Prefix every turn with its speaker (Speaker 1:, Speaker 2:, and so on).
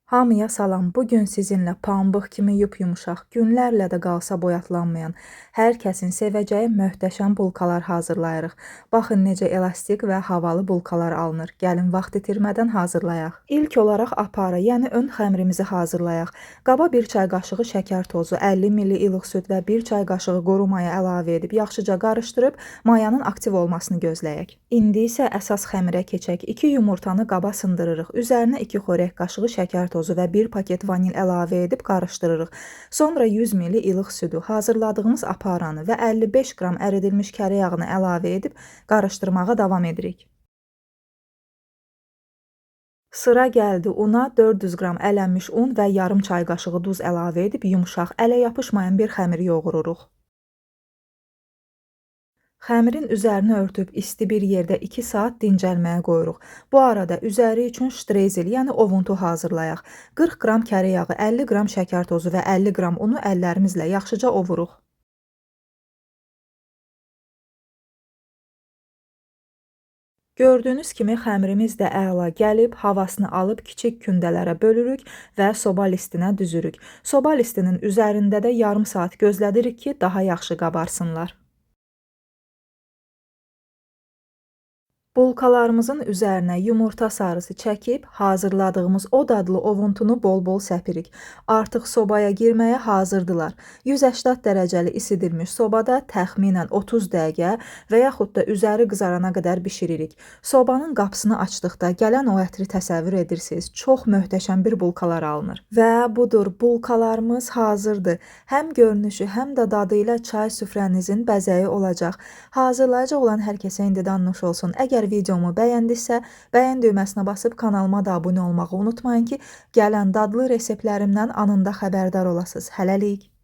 Speaker 1: Hamıya salam. Bugün sizinlə pambıq kimi yumuşaq, günlərlə də qalsa boyatlanmayan, hər kəsin sevəcəyi möhtəşəm bulkalar hazırlayırıq. Baxın necə elastik və havalı bulkalar alınır. Gəlin vaxt itirmədən hazırlayaq. İlk olaraq aparı, yəni ön xəmirimizi hazırlayaq. Qaba 1 çay qaşığı şəkər tozu, 50 ml ilıq süd və 1 çay qaşığı quru maya əlavə edib yaxşıca qarışdırıb mayanın aktiv olmasını gözləyək. İndi isə əsas xəmirə keçək. 2 yumurtanı qaba sındırırıq. Üzərinə 2 xörək qaşığı şəkər tozu və 1 paket vanil əlavə edib qarışdırırıq. Sonra 100 ml ilıq südü, hazırladığımız aparanı və 55 qram əridilmiş kərə yağını əlavə edib qarışdırmağa davam edirik. Sıra gəldi una 400 qram ələnmiş un və yarım çay qaşığı duz əlavə edib yumuşaq, ələ yapışmayan bir xəmir yoğururuq. Xəmirin üzərini örtüb isti bir yerdə 2 saat dincəlməyə qoyuruq. Bu arada üzəri üçün ştreyzel, yəni ovuntu hazırlayaq. 40 qram kərə yağı, 50 qram şəkər tozu və 50 qram unu əllərimizlə yaxşıca ovuruq. Gördüyünüz kimi xəmirimiz də əla gəlib, havasını alıb kiçik kündələrə bölürük və soba listinə düzürük. Soba listinin üzərində də yarım saat gözlədirik ki, daha yaxşı qabarsınlar. Bulkalarımızın üzərinə yumurta sarısı çəkib, hazırladığımız o dadlı ovuntunu bol-bol səpirik. Artıq sobaya girməyə hazırdılar. 180 dərəcəli isidilmiş sobada təxminən 30 dəqiqə və yaxud da üzəri qızarana qədər bişiririk. Sobanın qapısını açdıqda gələn o ətri təsəvvür edirsiniz. Çox möhtəşəm bir bulkalar alınır. Və budur, bulkalarımız hazırdır. Həm görünüşü, həm də dadı ilə çay süfrənizin bəzəyi olacaq. Hazırlayacaq olan hər kəsə indidən nuş olsun. Əgər videomu bəyəndinizsə, bəyən düyməsinə basıb kanalıma da abunə olmağı unutmayın ki, gələn dadlı reseptlərimdən anında xəbərdar olasınız. Hələlik.